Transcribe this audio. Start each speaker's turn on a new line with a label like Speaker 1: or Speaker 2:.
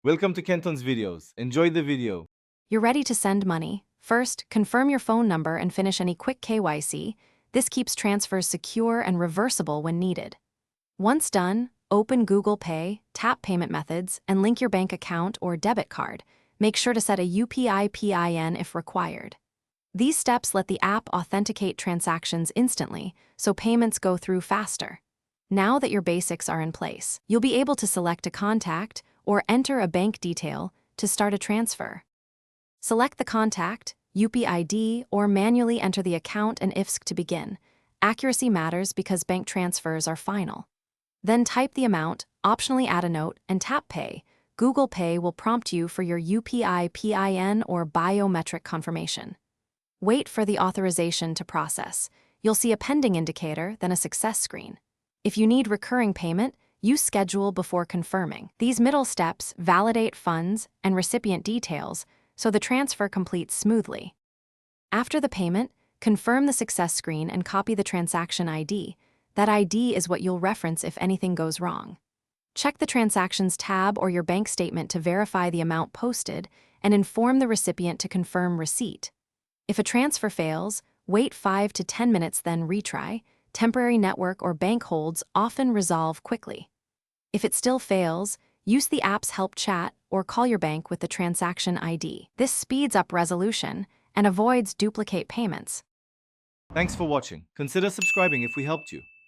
Speaker 1: Welcome to Kenton's videos. Enjoy the video.
Speaker 2: You're ready to send money. First, confirm your phone number and finish any quick KYC. This keeps transfers secure and reversible when needed. Once done, open Google Pay, tap payment methods, and link your bank account or debit card. Make sure to set a UPI PIN if required. These steps let the app authenticate transactions instantly, so payments go through faster. Now that your basics are in place, you'll be able to select a contact or enter a bank detail to start a transfer. Select the contact, UPID, or manually enter the account and IFSC to begin. Accuracy matters because bank transfers are final. Then type the amount, optionally add a note, and tap Pay. Google Pay will prompt you for your UPI PIN or biometric confirmation. Wait for the authorization to process. You'll see a pending indicator, then a success screen. If you need recurring payment, use schedule before confirming. These middle steps validate funds and recipient details so the transfer completes smoothly. After the payment, confirm the success screen and copy the transaction ID. That ID is what you'll reference if anything goes wrong. Check the Transactions tab or your bank statement to verify the amount posted and inform the recipient to confirm receipt. If a transfer fails, wait 5 to 10 minutes, then retry. Temporary network or bank holds often resolve quickly. If it still fails, use the app's help chat or call your bank with the transaction ID. This speeds up resolution and avoids duplicate payments.
Speaker 1: Thanks for watching. Consider subscribing if we helped you.